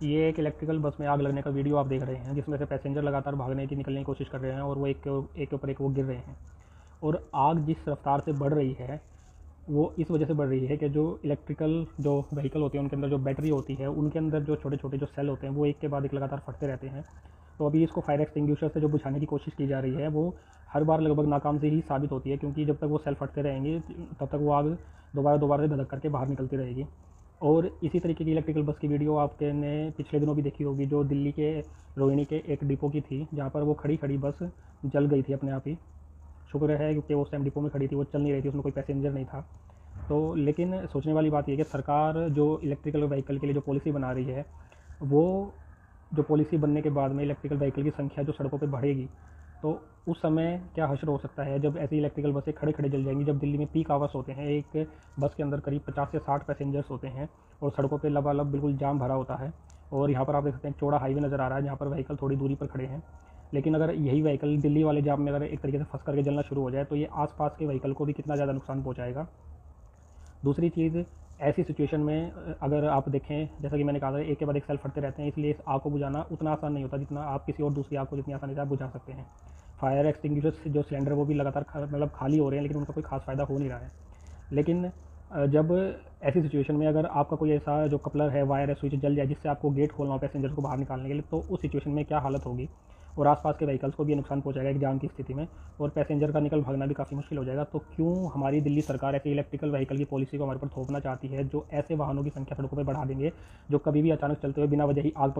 ये एक इलेक्ट्रिकल बस में आग लगने का वीडियो आप देख रहे हैं, जिसमें से पैसेंजर लगातार भागने की निकलने की कोशिश कर रहे हैं और वो एक के ऊपर एक वो गिर रहे हैं। और आग जिस रफ्तार से बढ़ रही है वो इस वजह से बढ़ रही है कि जो इलेक्ट्रिकल जो व्हीकल होते हैं उनके अंदर जो बैटरी होती है, उनके अंदर जो छोटे छोटे जो सेल होते हैं वो एक के बाद एक लगातार फटते रहते हैं। तो अभी इसको फायर एक्सटिंग्विशर से जो बुझाने की कोशिश की जा रही है वो हर बार लगभग नाकाम से ही साबित होती है, क्योंकि जब तक वो सेल फटते रहेंगे तब तक वो आग दोबारा दोबारा से धधक करके बाहर निकलती रहेगी। और इसी तरीके की इलेक्ट्रिकल बस की वीडियो आपके ने पिछले दिनों भी देखी होगी, जो दिल्ली के रोहिणी के एक डिपो की थी, जहाँ पर वो खड़ी खड़ी बस जल गई थी अपने आप ही। शुक्र है क्योंकि वो उस टाइम डिपो में खड़ी थी, वो चल नहीं रही थी, उसमें कोई पैसेंजर नहीं था। तो लेकिन सोचने वाली बात यह है कि सरकार जो इलेक्ट्रिकल व्हीकल के लिए जो पॉलिसी बना रही है, वो जो पॉलिसी बनने के बाद में इलेक्ट्रिकल व्हीकल की संख्या जो सड़कों पे बढ़ेगी, तो उस समय क्या हश्र हो सकता है जब ऐसी इलेक्ट्रिकल बसें खड़े खड़े जल जाएंगी। जब दिल्ली में पीक आवर्स होते हैं, एक बस के अंदर करीब 50 से 60 पैसेंजर्स होते हैं और सड़कों पे लबालब बिल्कुल जाम भरा होता है। और यहाँ पर आप देख सकते हैं चौड़ा हाईवे नज़र आ रहा है, जहाँ पर व्हीकल थोड़ी दूरी पर खड़े हैं। लेकिन अगर यही व्हीकल दिल्ली वाले जाम में अगर एक तरीके से फंस करके जलना शुरू हो जाए, तो ये आसपास के व्हीकल को भी कितना ज़्यादा नुकसान पहुँचाएगा। दूसरी चीज़, ऐसी सिचुएशन में अगर आप देखें, जैसा कि मैंने कहा था, एक के बाद एक सेल फटते रहते हैं, इसलिए इस आग को बुझाना उतना आसान नहीं होता जितना आप किसी और दूसरी आग को जितनी आसानी से आप बुझा सकते हैं। फायर एक्सटिंग्विशर जो सिलेंडर वो भी लगातार मतलब खाली हो रहे हैं, लेकिन उनका कोई खास फ़ायदा हो नहीं रहा है। लेकिन जब ऐसी सिचुएशन में अगर आपका कोई ऐसा जो कपलर है, वायर है, स्विच जल जाए जिससे आपको गेट खोलना हो पैसेंजर को बाहर निकालने के लिए, तो उस सिचुएशन में क्या हालत होगी। और आसपास के व्हीकल्स को भी नुकसान पहुंचाएगा एक जाम की स्थिति में, और पैसेंजर का निकल भागना भी काफ़ी मुश्किल हो जाएगा। तो क्यों हमारी दिल्ली सरकार ऐसी इलेक्ट्रिकल व्हीकल की पॉलिसी को हमारे पर थोपना चाहती है, जो ऐसे वाहनों की संख्या सड़कों पर बढ़ा देंगे, जो कभी भी अचानक चलते हुए बिना वजह ही आग